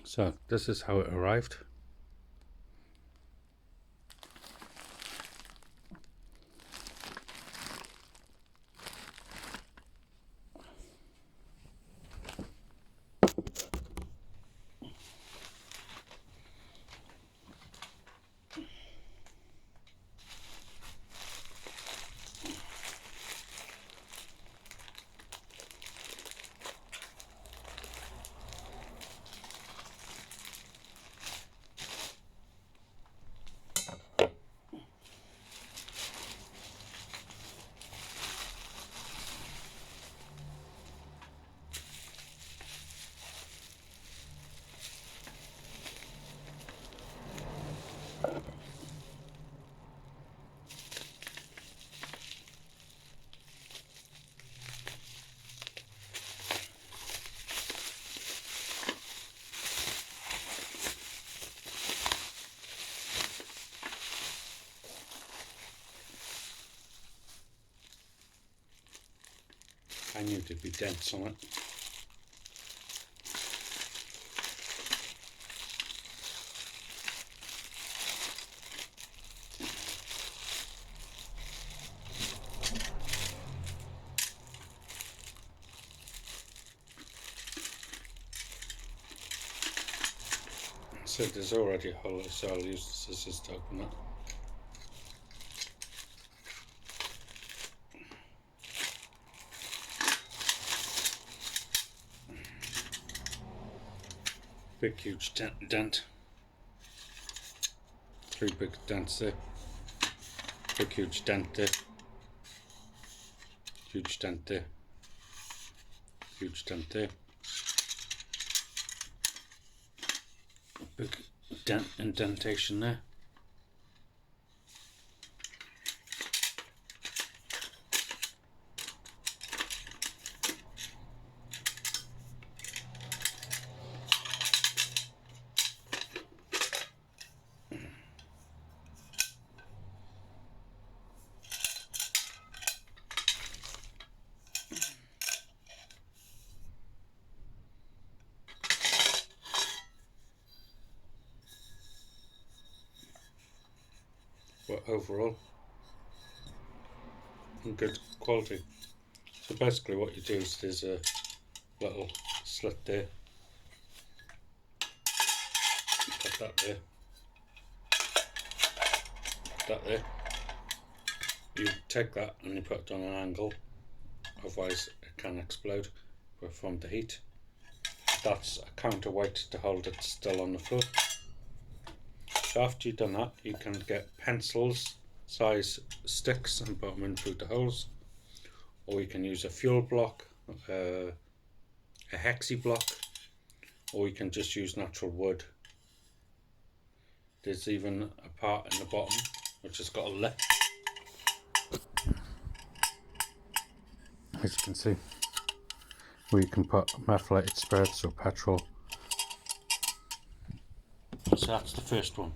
So this is how it arrived. I knew there'd be dents on it. So there's already a hole, so I'll use the scissors to open it. Big huge dent. 3 big dents there. Big huge dent there. Huge dent there. Huge dent there. Big indentation there. But overall, in good quality. So basically what you do is there's a little slit there. Put that there. Put that there. You take that and you put it on an angle, otherwise it can explode from the heat. That's a counterweight to hold it still on the floor. So after you've done that, you can get pencils size sticks and put them in through the holes, or you can use a fuel block, a hexi block, or you can just use natural wood. There's even a part in the bottom which has got a lip, as you can see, where you can put methylated spirits or petrol. So that's the first one.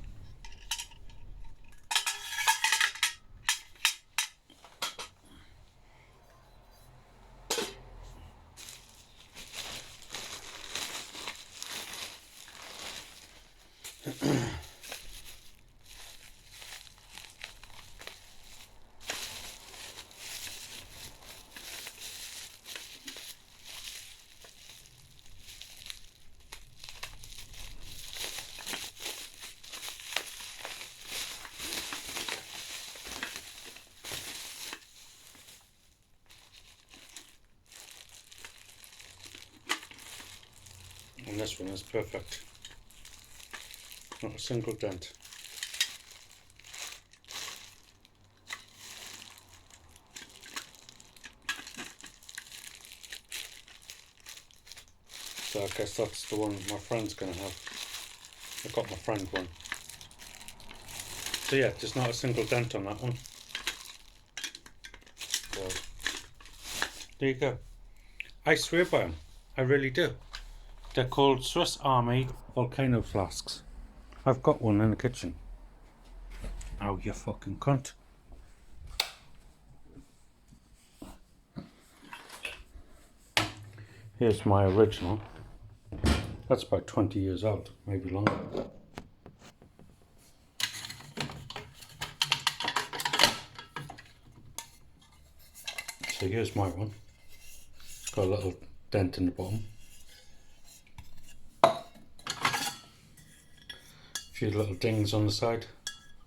And this one is perfect. Not a single dent. So I guess that's the one my friend's going to have. I got my friend one. So yeah, there's not a single dent on that one. So there you go. I swear by them. I really do. They're called Swiss Army Volcano flasks. I've got one in the kitchen. Oh, you fucking cunt. Here's my original. That's about 20 years old, maybe longer. So here's my one. Got a little dent in the bottom. A few little dings on the side.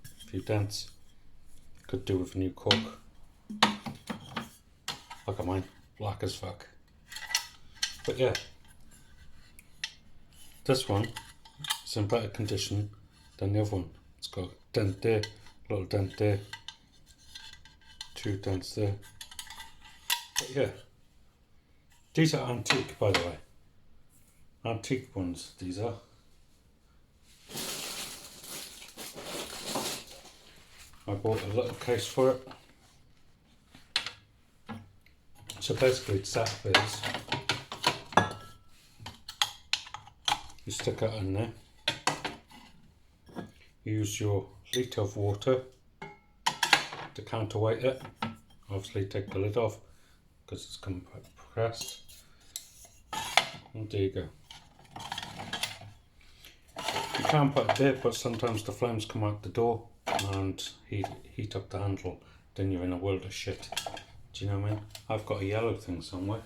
A few dents. Could do with a new cork. Look at mine, black as fuck. But yeah, this one is in better condition than the other one. It's got a dent there, a little dent there, 2 dents there. But yeah, these are antique, by the way. Antique ones, these are. I bought a little case for it. So basically the setup is, you stick it in there, use your litre of water to counterweight it, obviously take the lid off because it's compressed, and there you go. You can put it there, but sometimes the flames come out the door and heat up the handle, then you're in a world of shit. Do you know what I mean? I've got a yellow thing somewhere.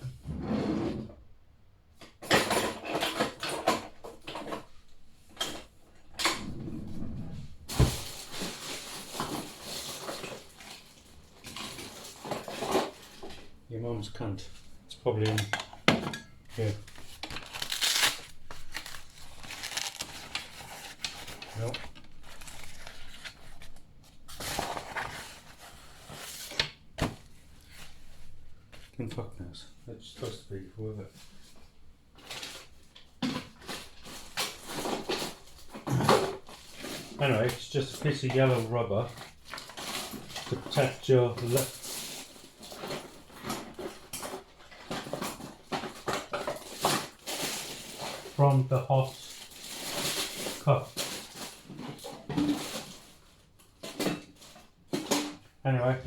Your mum's cunt. It's probably in here. No. Can fuck knows. It's supposed to be worth it. Anyway, it's just a piece of yellow rubber to protect your lip. From the hot cup. Anyway,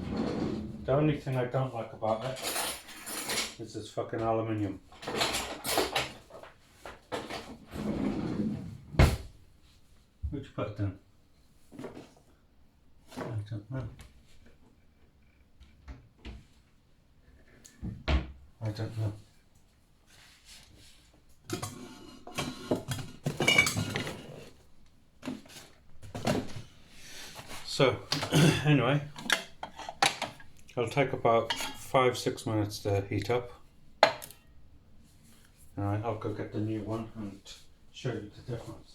the only thing I don't like about it is this fucking aluminium. Where'd you put it down? I don't know. I don't know. So, anyway, it'll take about 5-6 minutes to heat up. Alright, I'll go get the new one and show you the difference.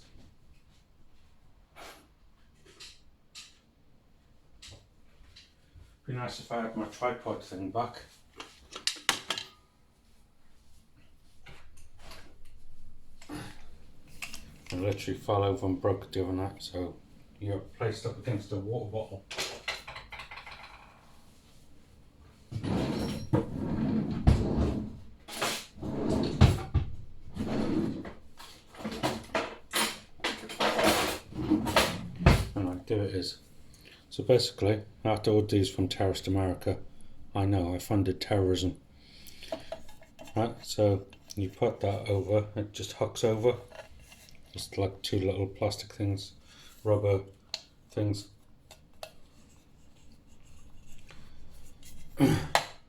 Be nice if I had my tripod thing back. I literally fell over and broke the other night, so you're placed up against a water bottle. Alright, there it is. So basically, I had to order these from Terrorist America. I know, I funded terrorism. Right, so you put that over, it just hooks over. Just like 2 little plastic things, rubber things. And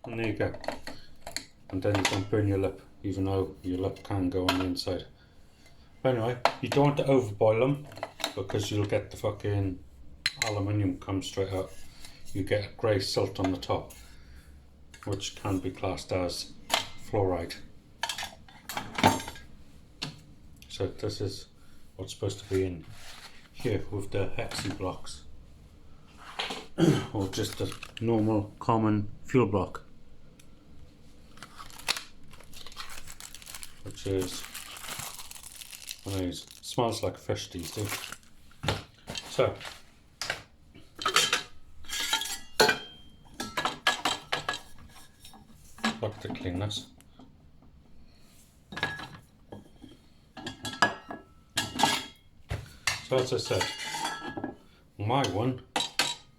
there you go. And then you don't burn your lip, even though your lip can go on the inside. But anyway, you don't want to overboil them because you'll get the fucking aluminium come straight out. You get a grey silt on the top, which can be classed as fluoride. So this is what's supposed to be in here with the hexi blocks, or just a normal common fuel block, which is one of these. Smells like fish, these do. So look to clean this. So as I said, my one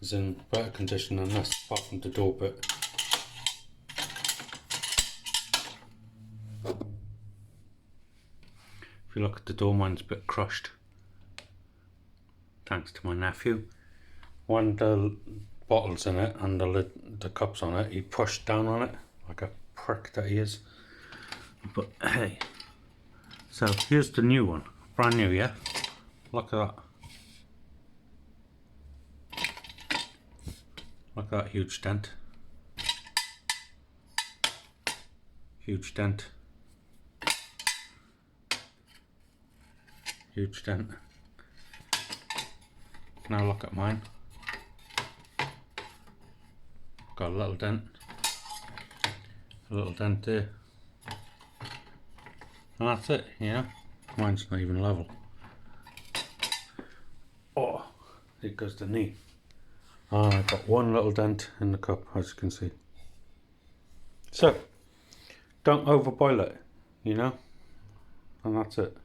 is in better condition than this, apart from the door bit. If you look at the door, mine's a bit crushed. Thanks to my nephew. When the bottle's in it and the cup's on it, he pushed down on it like a prick that he is. But hey, so here's the new one, brand new, yeah? Look at that. Look at that huge dent. Huge dent. Huge dent. Now look at mine. Got a little dent. A little dent there. And that's it, you know? Mine's not even level. Oh, there goes the knee. Oh, I've got one little dent in the cup, as you can see. So, don't overboil it, you know? And that's it.